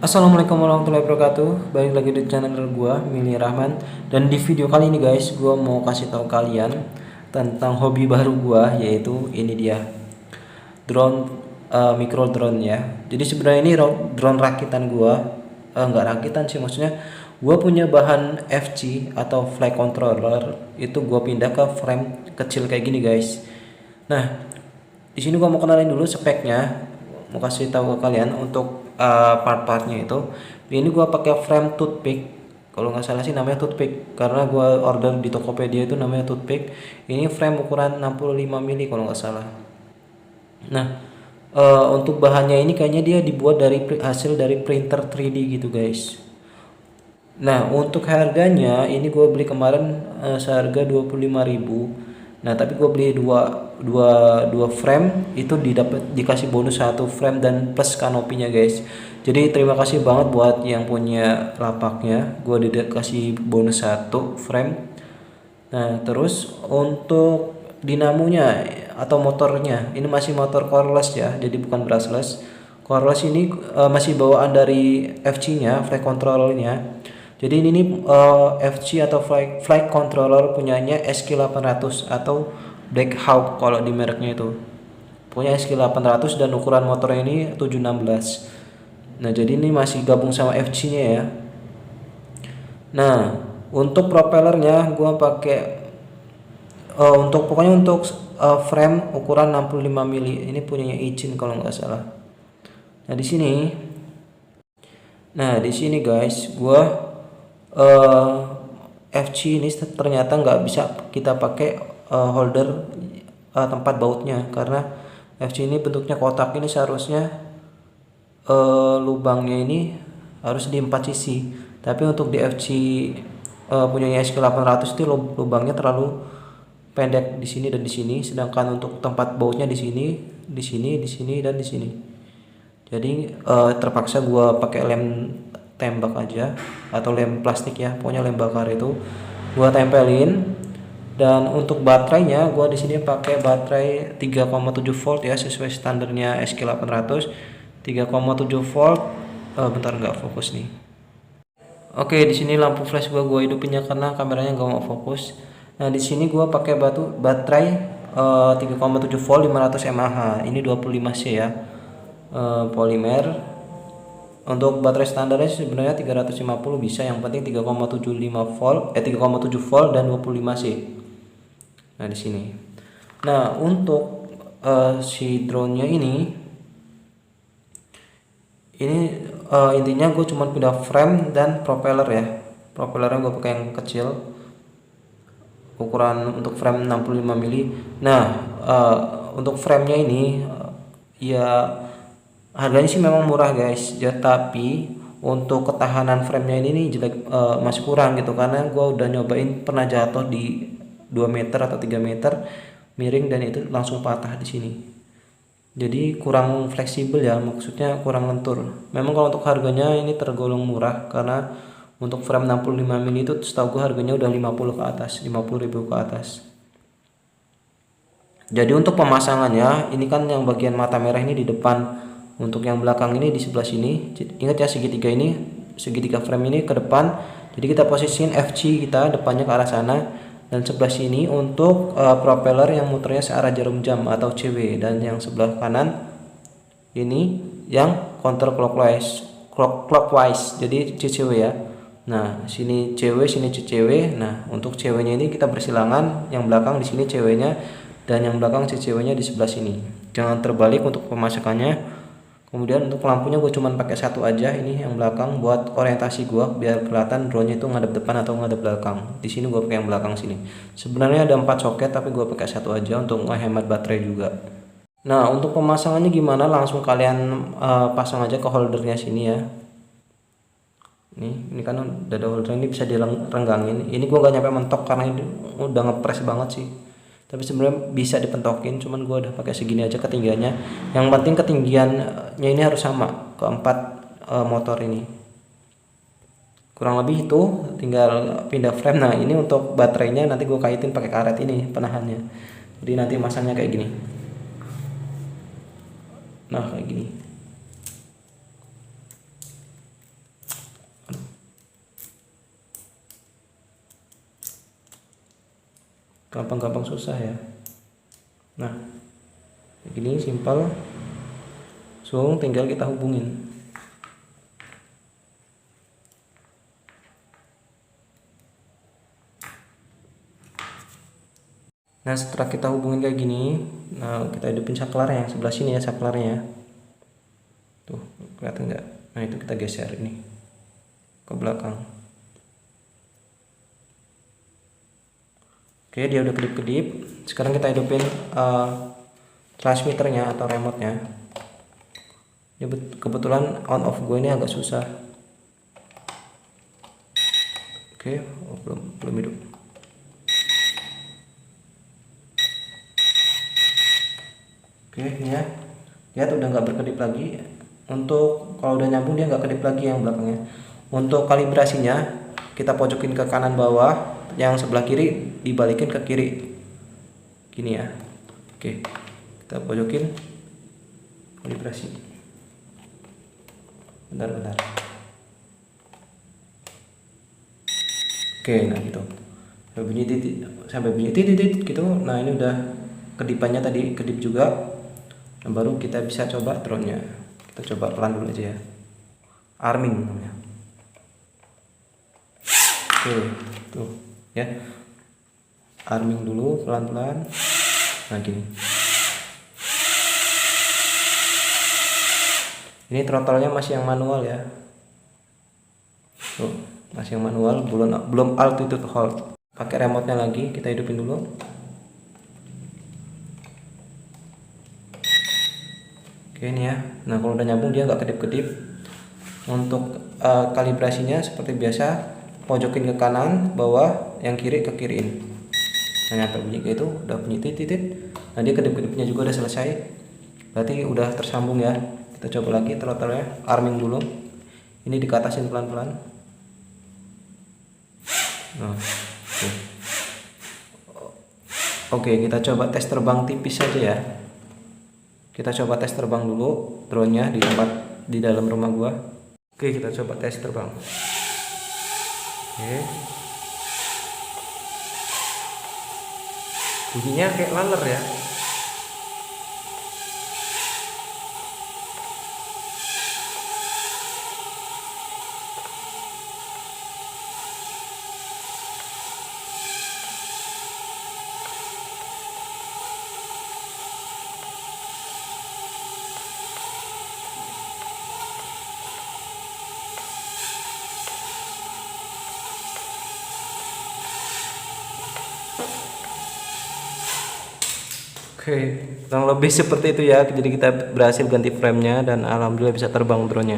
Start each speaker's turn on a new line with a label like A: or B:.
A: Assalamualaikum warahmatullahi wabarakatuh. Balik lagi di channel gua Mili Rahman. Dan di video kali ini guys, gua mau kasih tahu kalian tentang hobi baru gua, yaitu ini dia drone, micro drone ya. Jadi sebenarnya ini drone rakitan gua, nggak rakitan sih, maksudnya gua punya bahan FC atau flight controller, itu gua pindah ke frame kecil kayak gini guys. Nah, di sini gua mau kenalin dulu speknya, mau kasih tahu ke kalian untuk part-partnya itu. Ini gua pakai frame toothpick, kalau nggak salah sih namanya toothpick, karena gua order di Tokopedia itu namanya toothpick. Ini frame ukuran 65 mili kalau nggak salah. Nah, untuk bahannya ini kayaknya dia dibuat dari hasil dari printer 3D gitu guys. Nah, untuk harganya ini gue beli kemarin seharga 25.000. Nah, tapi gue beli dua frame, itu dikasih bonus satu frame dan plus kanopinya guys. Jadi terima kasih banget buat yang punya lapaknya, gue dikasih bonus satu frame. Nah, terus untuk dinamonya atau motornya, ini masih motor coreless ya, jadi bukan brushless. Coreless ini masih bawaan dari FC-nya, flight controller-nya. Jadi ini nih FC atau flight controller punyanya SQ800 atau Black Hawk kalau di mereknya itu. Punya SQ800 dan ukuran motornya ini 716. Nah, jadi ini masih gabung sama FC-nya ya. Nah, untuk propellernya gua pakai untuk pokoknya untuk frame ukuran 65 mili. Ini punyanya Ichin kalau nggak salah. Nah, di sini guys, gua FC ini ternyata nggak bisa kita pakai holder tempat bautnya, karena FC ini bentuknya kotak. Ini seharusnya lubangnya ini harus di 4 sisi, tapi untuk di FC punyanya SQ800 itu lubangnya terlalu pendek di sini dan di sini, sedangkan untuk tempat bautnya di sini, di sini, di sini dan di sini. Jadi terpaksa gua pakai lem tembak aja atau lem plastik ya, pokoknya lem bakar itu gua tempelin. Dan untuk baterainya gua di sini pakai baterai 3,7 volt ya, sesuai standarnya SQ800 3,7 volt. Bentar, nggak fokus nih. Oke, di sini lampu flash gua hidupinnya karena kameranya nggak mau fokus. Nah, di sini gua pakai baterai 3,7 volt 500 mAh. Ini 25C ya. Polimer. Untuk baterai standarnya sebenarnya 350 bisa, yang penting 3,75 volt 3,7 volt dan 25C. Nah, di sini. Nah, untuk si drone-nya ini intinya gue cuma pindah frame dan propeller ya. Propellernya gue pakai yang kecil, ukuran untuk frame 65 mili. Nah, untuk framenya ini ya harganya sih memang murah guys ya, tapi untuk ketahanan framenya ini jelek, masih kurang gitu, karena gue udah nyobain pernah jatuh di 2 meter atau 3 meter miring dan itu langsung patah di sini. Jadi kurang fleksibel ya, maksudnya kurang lentur. Memang kalau untuk harganya ini tergolong murah, karena untuk frame 65 mili itu setahu gue harganya udah 50 ke atas, 50.000 ke atas. Jadi untuk pemasangannya ini kan yang bagian mata merah ini di depan, untuk yang belakang ini di sebelah sini. Ingat ya, segitiga frame ini ke depan. Jadi kita posisiin FC kita depannya ke arah sana, dan sebelah sini untuk propeller yang muternya searah jarum jam atau CW, dan yang sebelah kanan ini yang counter clockwise, jadi CCW ya. Nah, sini CW, sini CCW. Nah, untuk CW-nya ini kita bersilangan, yang belakang di sini CW-nya dan yang belakang CCW-nya di sebelah sini. Jangan terbalik untuk pemasakannya. Kemudian untuk lampunya gue cuman pakai satu aja, ini yang belakang buat orientasi gue, biar kelihatan drone-nya itu ngadep depan atau ngadep belakang. Di sini gue pakai yang belakang sini. Sebenarnya ada 4 soket, tapi gue pakai satu aja untuk menghemat baterai juga. Nah, untuk pemasangannya gimana? Langsung kalian pasang aja ke holdernya sini ya. Ini kan udah ada holder, ini bisa direnggangin. Ini gue gak nyampe mentok karena ini udah ngepres banget sih. Tapi sebenarnya bisa dipentokin, cuman gue udah pakai segini aja ketinggiannya. Yang penting ketinggiannya ini harus sama ke 4 motor ini. Kurang lebih itu, tinggal pindah frame. Nah, ini untuk baterainya nanti gue kaitin pakai karet ini penahannya. Jadi nanti masangnya kayak gini. Nah, kayak gini. gampang-gampang susah ya. Nah begini simpel, langsung tinggal kita hubungin. Nah setelah kita hubungin kayak gini, nah kita hidupin saklarnya yang sebelah sini ya, saklarnya tuh kelihatan nggak? Nah itu kita geser ini ke belakang. Oke, dia udah kedip-kedip. Sekarang kita hidupin transmitternya atau remote-nya. Ini kebetulan on off gue ini agak susah. Oke, oh, belum hidup. Oke, ini ya. Lihat udah nggak berkedip lagi. Untuk kalau udah nyambung dia nggak kedip lagi yang belakangnya. Untuk kalibrasinya kita pojokin ke kanan bawah, yang sebelah kiri dibalikin ke kiri. Gini ya. Oke. Kita pojokin kalibrasi. Bentar. Oke, nah gitu. Sampai bunyi titit gitu. Nah, ini udah kedipannya tadi kedip juga. Nah, baru kita bisa coba drone-nya. Kita coba pelan dulu aja ya. Arming namanya. Oke, tuh ya. Arming dulu pelan-pelan. Nah, gini. Ini throttle-nya masih yang manual ya. Tuh, masih yang manual, belum altitude hold. Pakai remote-nya lagi, kita hidupin dulu. Oke, ini ya. Nah kalau udah nyambung dia nggak kedip-kedip. Untuk kalibrasinya seperti biasa, pojokin ke kanan bawah, yang kiri ke kiriin. Nah nyampe bunyi kayak itu udah bunyi titit. Nah dia kedip-kedipnya juga udah selesai, berarti udah tersambung ya. Kita coba lagi throttle-nya, arming dulu. Ini dikatasin pelan-pelan. Nah, oke, kita coba tes terbang tipis saja ya. Kita coba tes terbang dulu drone-nya di dalam rumah gua. Oke, kita coba tes terbang. Oke. Bunyinya kayak laler ya. Oke, kurang lebih seperti itu ya. Jadi kita berhasil ganti frame-nya dan alhamdulillah bisa terbang drone-nya.